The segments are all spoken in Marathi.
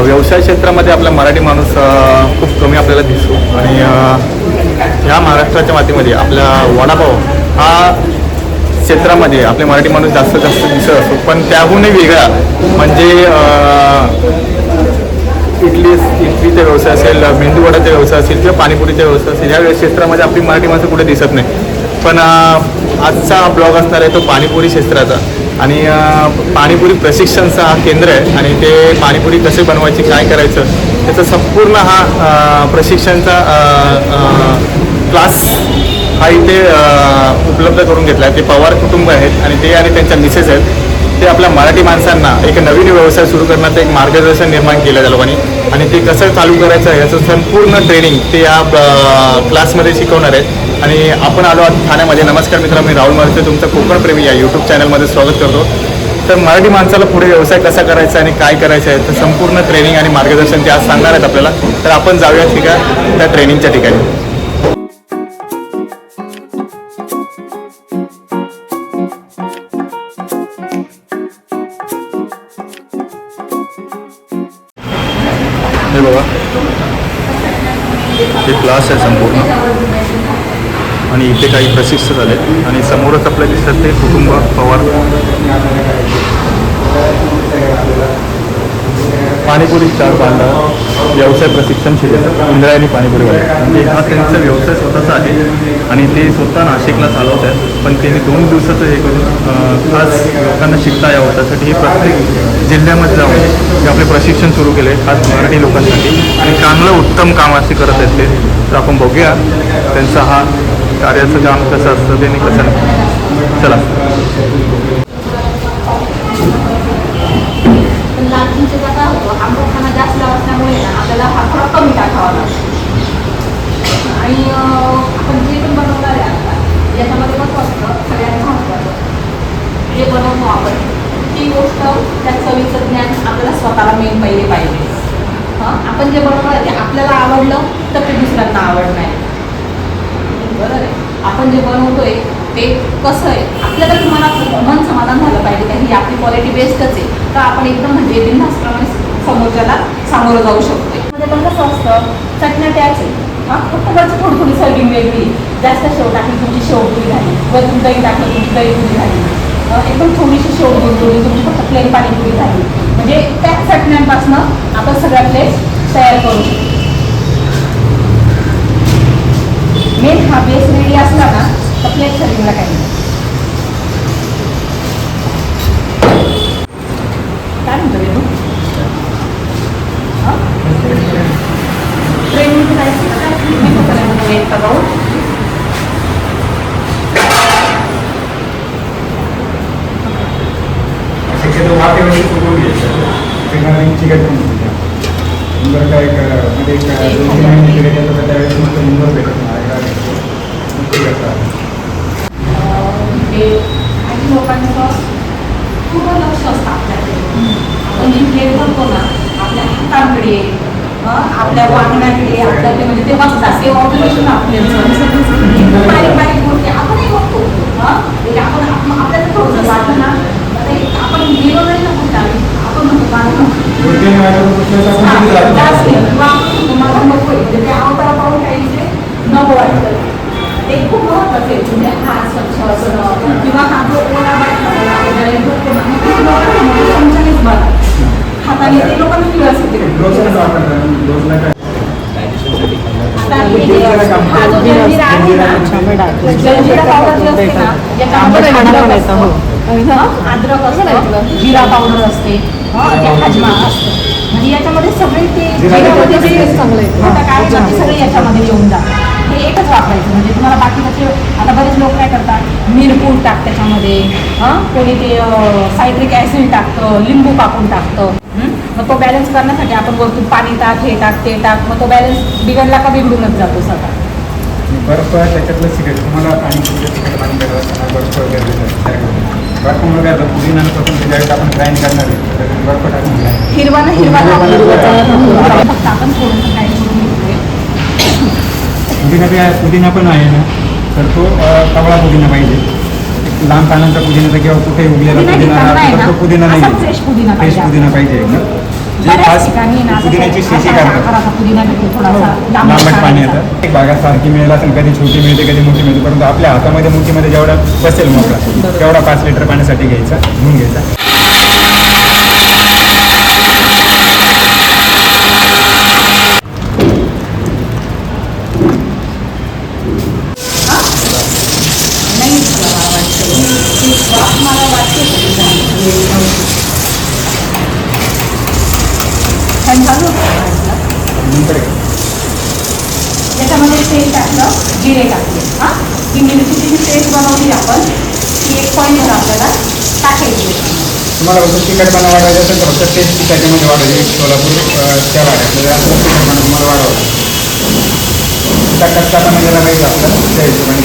व्यवसाय क्षेत्रामध्ये आपला मराठी माणूस खूप कमी आपल्याला दिसतो आणि ह्या महाराष्ट्राच्या मातीमध्ये आपला वडापाव हा क्षेत्रामध्ये आपले मराठी माणूस जास्त दिसत असतो. पण त्याहूनही वेगळा म्हणजे इडलीचा व्यवसाय असेल, मेंदूवडाचा व्यवसाय असेल किंवा पाणीपुरीचा व्यवसाय असेल, ह्या क्षेत्रामध्ये आपली मराठी माणसं कुठे दिसत नाही. पण आजचा ब्लॉग असणार आहे तो पाणीपुरी क्षेत्राचा आणि पाणीपुरी प्रशिक्षणचा हा केंद्र आहे आणि ते पाणीपुरी कसे बनवायची, काय करायचं त्याचा संपूर्ण हा प्रशिक्षणचा क्लास हा इथे उपलब्ध करून घेतला आहे. ते पवार कुटुंब आहेत आणि ते आणि त्यांच्या मिसेस आहेत. ते आपल्या मराठी माणसांना एक नवीन व्यवसाय सुरू करण्याचं एक मार्गदर्शन निर्माण केलं त्या लोकांनी आणि ते कसं चालू करायचं आहे याचं संपूर्ण ट्रेनिंग ते या क्लासमध्ये शिकवणार आहेत. आणि आपण आलो आहोत ठाण्यामध्ये. नमस्कार मित्रांनो, मी राहुल मारुते तुमचं कोकणप्रेमी या यूट्यूब चॅनलमध्ये स्वागत करतो. तर मराठी माणसाला पुढे व्यवसाय कसा करायचा आणि काय करायचं आहे तर संपूर्ण ट्रेनिंग आणि मार्गदर्शन ते आज सांगणार आहेत आपल्याला. तर आपण जाऊयात ठीक आहे त्या ट्रेनिंगच्या ठिकाणी. हे बघा, हे क्लास आहे संपूर्ण आणि इथे काही प्रशिक्षक आले आणि समोरच आपल्या दिसतात ते कुटुंब पवार. पाणीपुरी स्टार बांधा व्यवसाय प्रशिक्षण शिबिर इंद्रायणी पाणीपुरीवाले म्हणजे हा त्यांचा व्यवसाय स्वतःचा आहे आणि ते स्वतः नाशिकला चालवत आहेत. पण त्यांनी 2 दिवसाचं हे करून आज लोकांना शिकता यावं त्यासाठी हे प्रत्येक जिल्ह्यामध्ये जाऊन जे आपले प्रशिक्षण सुरू केले खास मराठी लोकांसाठी आणि चांगलं उत्तम काम असे करत आहेत ते. तर आपण बघूया त्यांचा हा कार्याचं काम कसं असतं ते आणि कसं नाही. चला. आंबटपणा जास्त असल्यामुळे आपल्याला हा थोडा कमी टाकावा लागतो आणि आपण जे पण बनवणार आहे आता याच्यामध्ये कसं असतं सगळ्यात महत्त्वाचं जे बनवतो आपण ती गोष्ट त्या चवीचं ज्ञान आपल्याला स्वतःला मेन पहिले पाहिजे. आपण जे बनवणार आहे ते आपल्याला आवडलं तर ते दुसऱ्यांना आवडणार आहे. बरोबर आहे. आपण जे बनवतोय ते कसं आहे आपल्याला तुम्हाला मन समाधान झालं पाहिजे का ही आपली क्वालिटी बेस्टच आहे तर आपण एकदम म्हणजे बिनधास्तपणे समोरच्याला सामोरं जाऊ शकतो. म्हणजे पण कसं असतं चटण्या त्याच आहे फक्त वरची थोडी सर्विंग वेगळी जास्त शेव टाकली तुमची शेवपुरी झाली वरतून दही टाकली तुमची दहीपुरी झाली एकदम थोडीशी शेव घेतली तुमची फक्त प्लेन पाणीपुरी झाली. म्हणजे त्या चटण्यांपासून आपण सगळ्या प्लेट तयार करू शकतो. मेन हा बेस रेडी असला ना तर प्लेट सर्विंगला काही नाही. काय म्हणतो रेणू ट्रेनिंग शक्यतो वाटेवरती फुटून घ्यायचं चिकट नंबर काय मध्ये 2-3 महिने केले तर त्यावेळेस मग नंबर भेटत नाही. काही लोकांचं खूप लक्ष असतं आपल्याकडे. आपण जी प्लेट करतो ना आपल्या हातांकडे आपल्या वागण्याकडे आपल्या ते म्हणजे ते बघतात ते ऑब्झर्वेशन आपल्याचं बारीक बारीक गोष्टी आपणही बघतो. म्हणजे आपण आपल्याला थोडंसं वाटतं ना आपण गेलो नाही ना कुठे आपण म्हणतो तुम्हाला नको आहे ते अवतारा पाहून काही ते नको वाटतं. ते खूप महत्त्वाचं आहे. म्हणजे हात स्वच्छ असणं किंवा हा जो ओला हाताने ते लोकांना किंवा असते अद्रक असतं जिरा पावडर असते हजमा असतं म्हणजे याच्यामध्ये सगळे ते चांगले सगळे याच्यामध्ये येऊन जातात. हे एकच वापरायचं म्हणजे तुम्हाला बाकीचे आता बरेच लोक काय करतात मिरपूड टाक त्याच्यामध्ये कोणी ते सायट्रिक ॲसिड टाकतं लिंबू कापून टाकतं. मग तो बॅलन्स करण्यासाठी आपण वरतून पाणी टाक हे टाक ते टाक मग तो बॅलन्स बिघडला का बिघडूनच जातो सगळा. बर्फ त्याच्यातलं सिगरेट तुम्हाला पाणी बर्फ बर्फमुळे काय पुदिनापासून त्याच्यावेळेस आपण ग्राइंड करणार आहे बर्फ टाकून हिरवा ना हिरवा फक्त आपण थोडंसं ग्राइंड करून घेतोय. पुदिना पण आहे ना तर तो कवळा पुदिना पाहिजे. लांब पानांचा पुदिना किंवा कुठे उगलेला पुदिना तो पुदिना नाही. फ्रेश पुदिना पाहिजे. जे बऱ्याच खास ठिकाणी ना असं पुदिन्याची शेती अशा करतात. आकाराचा पुदिना भेटतो थोडासा लांबट पाणी पाण्याचा. येतं एक बागा सारखी मिळेल असेल कधी छोटी मिळते कधी मोठी मिळते परंतु आपल्या हातामध्ये मोठीमध्ये जेवढा बसेल मोकळा तेवढा 5 लिटर पाण्यासाठी घ्यायचा धुवून घ्यायचा. नाही मला वाटतं ती वाफ मला वाटते छान चालू होतं. नंतर त्याच्यामध्ये तेल टाकलं, जिरे टाकले. हां, ही मिरचीची जी पेस्ट बनवली आपण ती 1 पॉईंट आपल्याला टाकायची. तुम्हाला फक्त तिखटपणा वाढवायचा असेल तर फक्त टेस्ट त्याच्यामध्ये वाढवायची. सोलापूर त्या भागात जास्त तिखटपणा तुम्हाला वाढवायचा. त्या कच्चापणा गेला पाहिजे आपल्याला त्या हिशोबाने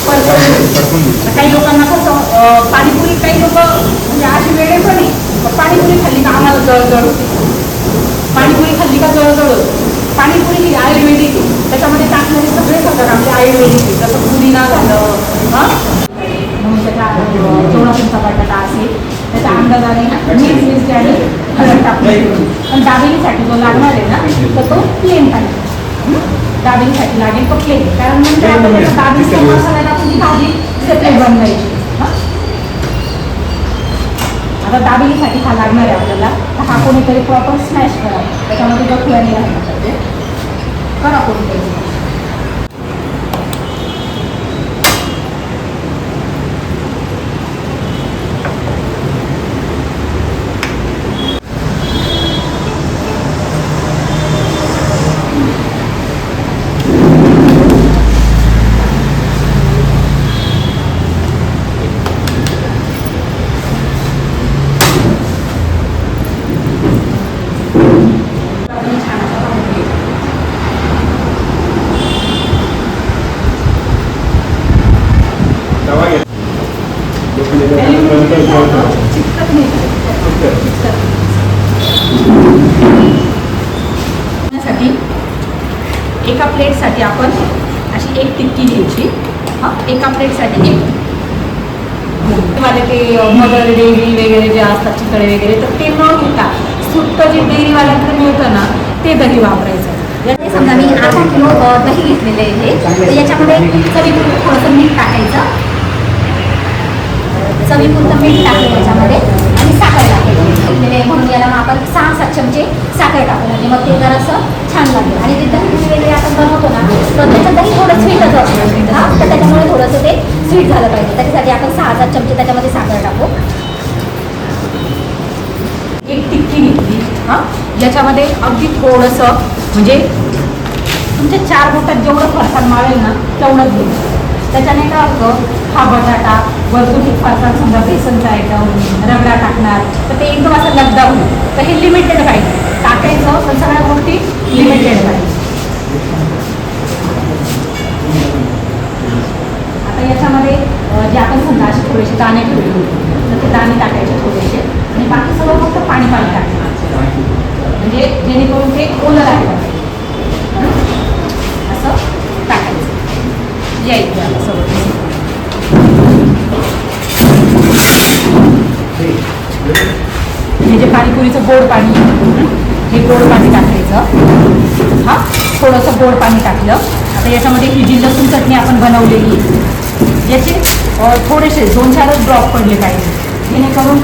परतून आता काही लोकांना कसं पाणीपुरी काही लोक म्हणजे अशी वेळे पण आहे पाणीपुरी खाल्ली का आम्हाला जळजळ होते. पाणीपुरी खाल्ली का जळजळ होते. पाणीपुरी ही आयुर्वेदिक आहे. त्याच्यामध्ये टाकणारे सगळे प्रकार आपले आयुर्वेदिक आहे. जसं पुदिना झालं हां म्हणून त्याच्या जेवढा तुमचा बटाटा असेल त्याच्या अंदाजाने मीठ मिरची आणि हळद टाकून. पण दाबेलीसाठी जो लागणार आहे ना तर तो प्लेन पाहिजे. दाबेलीसाठी लागेल तो प्लेन कारण नंतर आपण त्याचा दाबेलीचा मसाला टाकून ती भाजी सेपरेट बनवायची. आता दाबेलीसाठी हा लागणार आहे आपल्याला तर हा कोणीतरी प्रॉपर स्मॅश करा. त्याच्यामध्ये गठुळ्याने राहायला पाहिजे. करा कोणीतरी. तवा घ्या. चिकट नाही साठी एका प्लेटसाठी आपण अशी 1 टिक्की घ्यायची. हां, एका प्लेटसाठी 1 मला ते मदर डेअरी वगैरे जे असतात चितळे वगैरे तर ते न घेता सुट्टं जे डेअरीवाल्याकडे मिळतं ना ते दही वापरायचं. समजा मी 8 किलो दही घेतलेले आहे तर याच्यामध्ये चवीपुरतं थोडंसं मीठ टाकायचं. चवीपुरतं मीठ टाकलं त्याच्यामध्ये आणि साखर टाकायची म्हणून याला मग आपण 6-7 चमचे साखर टाकू म्हणजे मग ते जरासं छान लागेल. आणि ते दही वगैरे आपण बनवतो ना तर त्याचं दही थोडं स्वीटच असतं हां तर त्याच्यामुळे थोडंसं ते स्वीट झालं पाहिजे. त्याच्यासाठी आपण 6-7 चमचे त्याच्यामध्ये साखर टाकू. 1 टिक्की घेतली. हां, याच्यामध्ये अगदी थोडंसं म्हणजे तुमच्या 4 बोटात जेवढं फरसाण मावेल ना तेवढंच घ्यायचं. त्याच्याने काय होतं हा बटाटा वरतून एक फरसाण समजा बेसनचा आयटम रगडा टाकणार तर ते एकदम असं लगदा होईल. तर हे लिमिटेड पाहिजे टाकायचं पण सगळ्या गोष्टी लिमिटेड पाहिजे. आता याच्यामध्ये जे आपण समजा असे थोडेसे दाणे ठेवले होते तर ते दाणे टाकायचे थोडेसे आणि बाकी सगळं फक्त पाणी टाकायचं म्हणजे जेणेकरून ते ओलं राहिलं असं टाकायचं. यायचं सगळं हे जे पाणीपुरीचं गोड पाणी हे गोड पाणी टाकायचं. हां, थोडंसं गोड पाणी टाकलं. आता याच्यामध्ये ही जी लसूण चटणी आपण बनवलेली आहे याचे थोडेसे 2-4 ड्रॉप पडले पाहिजे जेणेकरून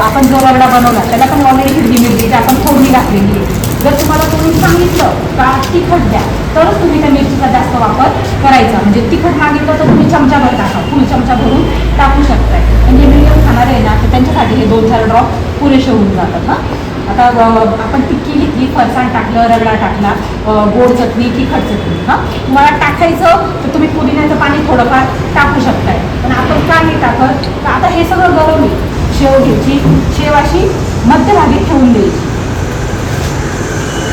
आपण जो रगडा बनवला त्याला पण ऑलरेडी हिरवी मिरची आपण फोडणी घातलेली आहे. जर तुम्हाला कोणी सांगितलं का तिखट द्या तरच तुम्ही त्या मिरचीचा जास्त वापर करायचा. म्हणजे तिखट मागितलं तर तुम्ही चमचाभर टाका फुल चमचा भरून टाकू शकताय. म्हणजे मिडियम खाणार आहे ना तर त्यांच्यासाठी हे 2-4 ड्रॉप पुरेसे होऊन जातात. हां, आता आपण टिक्की घेतली फरसाण टाकलं रगडा टाकला गोड चटणी तिखट चटणी. हां, तुम्हाला टाकायचं तर तुम्ही पुदिन्याचं पाणी थोडंफार टाकू शकताय. पण आपण का नाही टाकत तर आता हे सगळं गरम आहे. शेव घ्यायची शेव अशी मध्यभागी ठेवून द्यायची.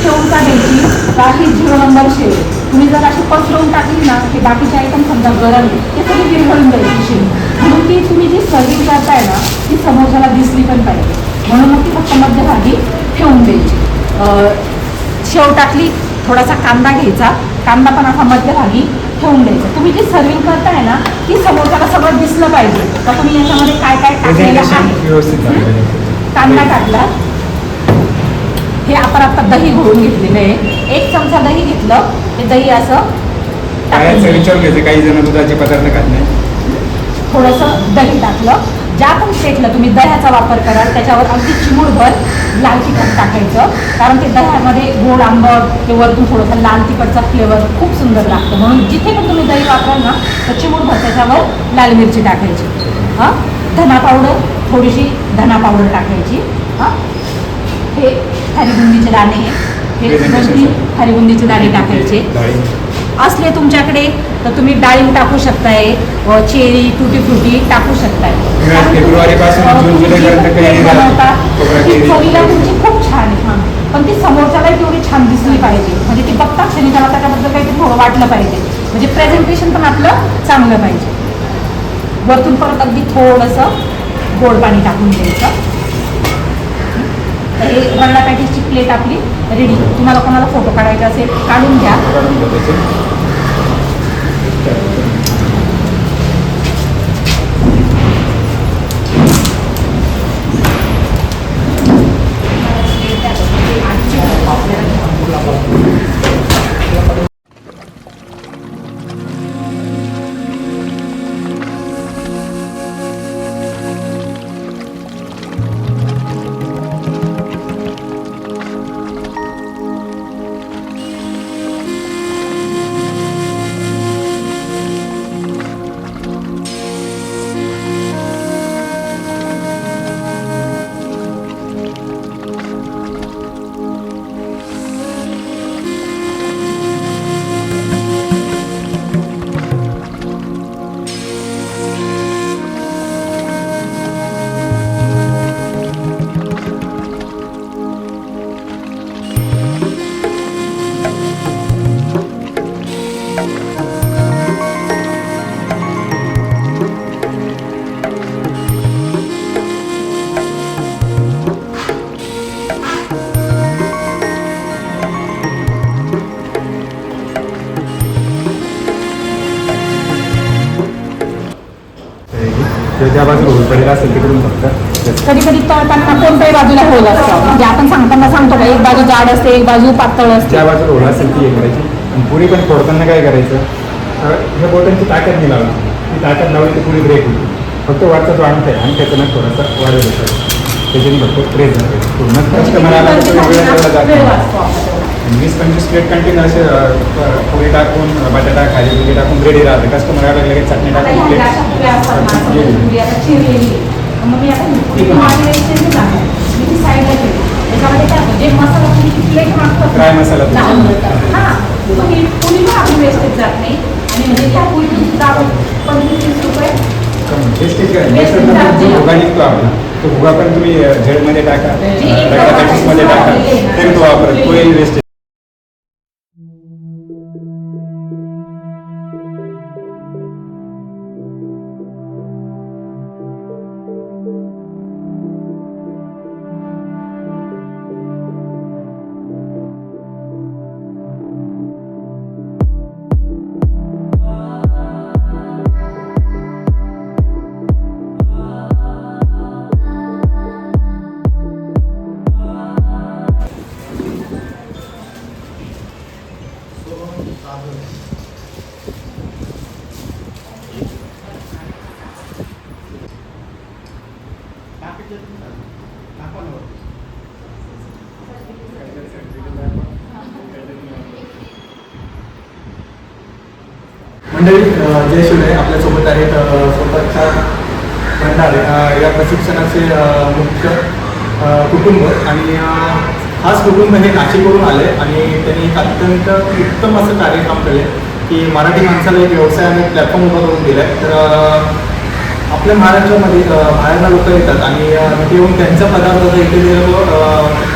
ठेवून का द्यायची का ही 0 नंबर शेव तुम्ही जर अशी पसरवून टाकली ना हे बाकीचे आयटम समजा गरम ते सगळी विरघळून द्यायची शेव. म्हणून ती तुम्ही जी सर्विंग करताय ना ती समोरच्याला दिसली पण पाहिजे म्हणून मग ती फक्त मध्यभागी ठेवून द्यायची. शेव टाकली थोडासा कांदा घ्यायचा कांदा पण असा मध्यभागी ठेवून द्यायचा. तुम्ही जी सर्विंग करताय ना ती समोरच्याला सगळं दिसलं पाहिजे तर तुम्ही याच्यामध्ये काय काय टाकलेलं आहे. व्यवस्थित झालं. कांदा टाकला हे आपण आता दही घोळून घेतलेलं आहे. 1 चमचा दही घेतलं, ते दही असं बाहेरचं टाकून विचारून घ्यायचं, काही जण दुधाचे पदार्थ खात नाही. थोडंसं दही टाकलं. ज्या पण स्टेटला तुम्ही दह्याचा वापर कराल त्याच्यावर अगदी चिमूटभर लाल तिखट टाकायचं, कारण ते दह्यामध्ये गोड आंबट ते वरतून थोडंसं लाल तिखटचा फ्लेवर खूप सुंदर लागतं. म्हणून जिथे पण तुम्ही दही वापराल ना तर चिमूटभर त्याच्यावर लाल मिरची टाकायची. हां, धना पावडर, थोडीशी धना पावडर टाकायची. हां, हे खारीबुंदीचे दाणे, हे 2-3 खारीबुंदीचे दाणे टाकायचे. डाळी. असले तुमच्याकडे तर तुम्ही डाळिंब टाकू शकताय, चेरी, टुटी फ्रुटी टाकू शकताय. फेब्रुवारीपासून जून जुलैपर्यंत काही बनवता खोबरा ती केळी. चवीला तुमची खूप छान आहे. हां, पण ती समोरच्याला तेवढी छान दिसली पाहिजे. म्हणजे ती बघता क्षणी त्याला त्याच्याबद्दल काहीतरी थोडं वाटलं पाहिजे. म्हणजे प्रेझेंटेशन पण आपलं चांगलं पाहिजे. वरतून परत अगदी थोडंसं गोड पाणी टाकून द्यायचं. हे रगडा पॅटीसची प्लेट आपली रेडी. तुम्हाला कोणाला फोटो काढायचा असेल काढून घ्या. काढून घ्यायचे. ज्या बाजूला होल पडेल असेल तिकडून फक्त कधी कधी तळताना कोणत्याही बाजूला होल असतं. म्हणजे आपण सांगताना सांगतो का एक बाजू जाड असते, एक बाजू पातळ असते. ज्या बाजूला होल असेल ती हे करायची. आणि पुरी पण फोडताना काय करायचं, ह्या बोटांची ताकद नाही लावली. ती ताकद लावली तर पुरी ब्रेक होती. फक्त वरचा जो अंगठा आहे अंगठ्याचा ना थोडासा वाढवलं होतं, त्याच्याने फक्त प्रेस झालं. पूर्ण कस्टमर आला तर वेळ लागला जात वेळ नाही. वाचतो आपल्याला. 20-25 प्लेट कंटिन्यू असे पुरी टाकून बटाटा खाली पुरी टाकून रेडी राहते. कस्टमर आला लगेच चटणी आता टाकून ह्या अशा पुऱ्या असतात ना, समजा प्लेट पुरी आता चिरलेली आहे. मग मी आता ही पुरी माझी वेळेस नाही टाकणार. मी ती साईडला ठेवली. त्याच्यामध्ये काय होतं, जे मसाला पुरी प्लेट मागतात फ्राय मसाला तो. हां, मग ही पुरी पण आपली वेस्टेज जात नाही. आणि म्हणजे त्या पुरीतून सुद्धा आपण 25-30 रुपये भुगा निघतो आपला, तो भुगा पण तुम्ही झेडमध्ये टाका, रगडा पॅटीसमध्ये टाका, तरी तो वापरत तोही वेस्ट. मंडळी, जय शिवराय. आपल्यासोबत आहेत स्वतःच्या भंडारे या प्रशिक्षणाचे मुख्य कुटुंब. आणि खास कुटुंब हे नाशिकवरून आले आणि त्यांनी एक अत्यंत उत्तम असं कार्यक्रम केले की मराठी माणसाला एक व्यवसायाने प्लॅटफॉर्म उभा करून दिला आहे. तर आपल्या महाराष्ट्रामध्ये बाहेरला लोक येतात आणि इथे येऊन त्यांचा पदार्थ इथे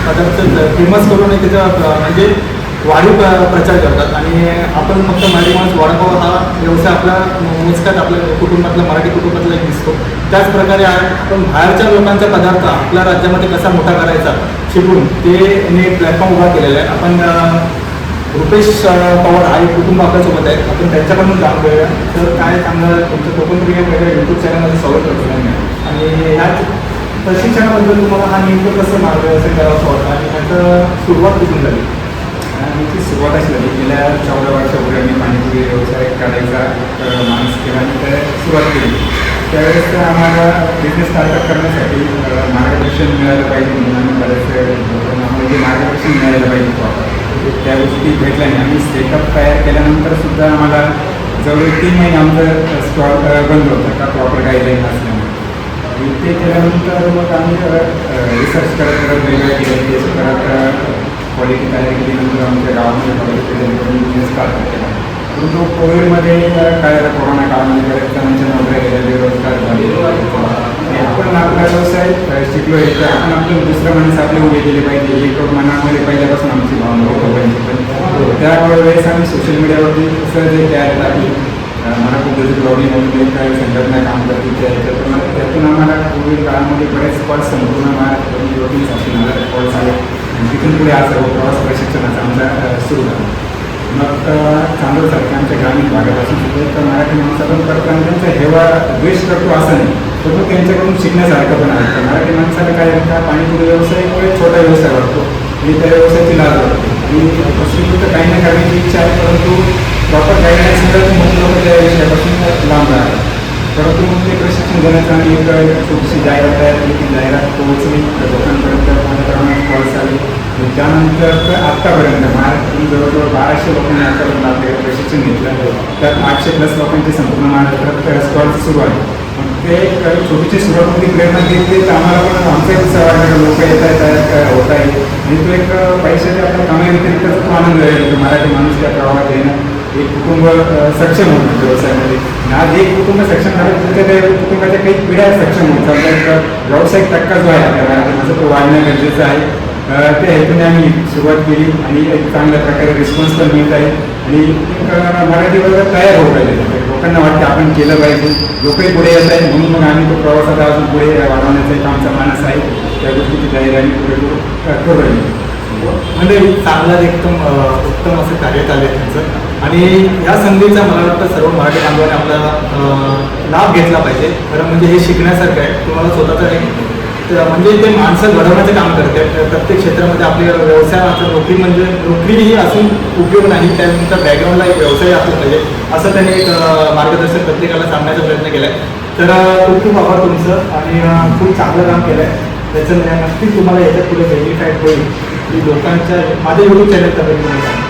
पदार्थ फेमस करून त्याचा म्हणजे वाढीव प्रचार करतात. आणि आपण फक्त मराठी माणूस वडापाव हा व्यवसाय आपला मोजक्यात आपल्या कुटुंबातला मराठी कुटुंबातला एक दिसतो. त्याचप्रकारे आपण बाहेरच्या लोकांचा पदार्थ आपल्या राज्यामध्ये कसा मोठा करायचा शिकून ते प्लॅटफॉर्म उभा केलेला आहे. आपण रुपेश पवार हा एक कुटुंब आपल्यासोबत आहे. आपण त्यांच्याकडून जाणून घेऊया. तर काय सांगा तुमचं कोकण प्रिय वगैरे यूट्यूब चॅनलमध्ये स्वागत करतो. आणि ह्या प्रशिक्षणाबद्दल तुम्हाला हा नेमकं कसं मार्गदर्शन करावं वाटतं आणि त्याचं सुरुवात कुठून झाली? आमची सुरुवात अशी झाली गेल्या 14 वर्षापूर्वी आम्ही पाणीपुरी व्यवसाय करायचा माणूस केला आणि त्या सुरुवात केली. त्यावेळेस आम्हाला बिझनेस स्टार्टअप करण्यासाठी मार्गदर्शन मिळालं पाहिजे म्हणून आम्ही बरेच आम्हाला जे मार्गदर्शन मिळालं पाहिजे त्या गोष्टी भेटल्या नाही. आम्ही सेटअप तयार केल्यानंतर सुद्धा आम्हाला जवळ 3 महिने आमचं स्टॉल बंद होतं का प्रॉपर गाईडलाईन असल्यामुळे. आणि ते केल्यानंतर मग आम्ही रिसर्च करत वेगवेगळ्या केले ते करत क्वालिटी तयार केल्यानंतर आमच्या गावामध्ये क्वालिटी बिझनेस स्टार्ट केला. परंतु कोविडमध्ये काय झालं, कोरोना काळामध्ये बऱ्याच जणांच्या नोकऱ्या गेल्या, बेरोजगार झाले आणि आपण आपला व्यवसाय शिकलो आहे तर आपण आपलं दुसरं माणसं आपले उभे केले पाहिजे एक मनामध्ये पहिल्यापासून आमची भावना होतं पाहिजे. पण त्यावेळेस आम्ही सोशल मीडियावरती सहज एक ॲड टाकली. मला खूप त्याची प्रॉब्लेम म्हणून एक काही संघटना काम करते त्यातून आम्हाला कोविड काळामध्ये बरेच कॉल्स संपूर्ण महाराष्ट्रातील 30,000 कॉल्स आले आणि तिथून पुढे आज प्रवास प्रशिक्षणाचा आमचा सुरू झाला. मग चांदोडसारख्या आमच्या ग्रामीण भागापासून सुद्धा एक मराठी माणसाकडून करतो आणि त्यांचा हेवा द्वेष करतो असं नाही, तर तो त्यांच्याकडून शिकण्यासारखं पण आहे. मराठी माणसाला काय का पाणीपुरी व्यवसाय एक छोटा व्यवसाय वाटतो आणि त्या व्यवसायाची लाज वाटते आणि दुसरीकडे काही ना करण्याची इच्छा आहे, परंतु प्रॉपर गाईडलाईन सगळं मोठे लोक त्या विषयापासून लांब राहतात. परंतु मग ते प्रशिक्षण देण्याचं आम्ही एक छोटीशी जाहिरात तयार केली. ती जाहिरात पोहोचली लोकांपर्यंत मोठ्या प्रमाणात कॉल्स आले आणि त्यानंतर आत्तापर्यंत महाराष्ट्रातून जवळजवळ 1200 लोकांनी आतापर्यंत आपल्याकडे प्रशिक्षण घेतलं. त्यात 800+ लोकांची संपूर्ण महाराष्ट्रात स्टॉल्स सुरू आहे. मग ते एक छोटीशी सुरुवात होती, प्रेरणा घेतली तर आम्हाला पण आमचा उत्साह वाटला लोक येत आहेत होत आहे आणि तो एक पैशाच्या आपल्या कमाई व्यतिरिक्त तो आनंद आहे. मराठी माणूस त्या प्रवाहात येणं एक कुटुंब सक्षम होतं व्यवसायामध्ये. आज एक कुटुंब सक्षम झालं तर त्या कुटुंबाच्या काही पिढ्या सक्षम होत चालतात. व्यावसायिक टक्का जो आहे आपल्या मराठीचा तो वाढणं गरजेचं आहे. त्या हेतूने आम्ही सुरुवात केली आणि एक चांगल्या प्रकारे रिस्पॉन्स पण मिळत आहे आणि मराठी वर्ग तयार होत आहे. लोकांना वाटतं आपण केलं पाहिजे, लोकही पुढे येत आहेत म्हणून मग आम्ही तो प्रवासात अजून पुढे वाढवण्याचं एक आमचा मानस आहे. त्या गोष्टीची तयारी आम्ही पुढे करू राहिली. म्हणजे चांगलं एकदम उत्तम असं कार्य चालू आहे त्यांचं आणि या संधीचा मला वाटतं सर्व मराठी बांधवांनी आपला लाभ घेतला पाहिजे. खरं म्हणजे हे शिकण्यासारखं आहे. तुम्हाला स्वतःचं एक म्हणजे ते माणसं घडवण्याचं काम करते. प्रत्येक क्षेत्रामध्ये आपल्या व्यवसायाचा नोकरी म्हणजे नोकरीही असून उपयोग नाही, त्यानंतर बॅकग्राऊंडला एक व्यवसाय असला पाहिजे असं त्यांनी एक मार्गदर्शन प्रत्येकाला सांगण्याचा प्रयत्न केला आहे. तर खूप खूप आभार तुमचं आणि खूप चांगलं काम केलं आहे. त्याचं नक्कीच तुम्हाला याच्यात पुढे व्हेरिफाईड होईल की लोकांच्या माझ्या यूट्यूब चॅनल तर धन्यवाद.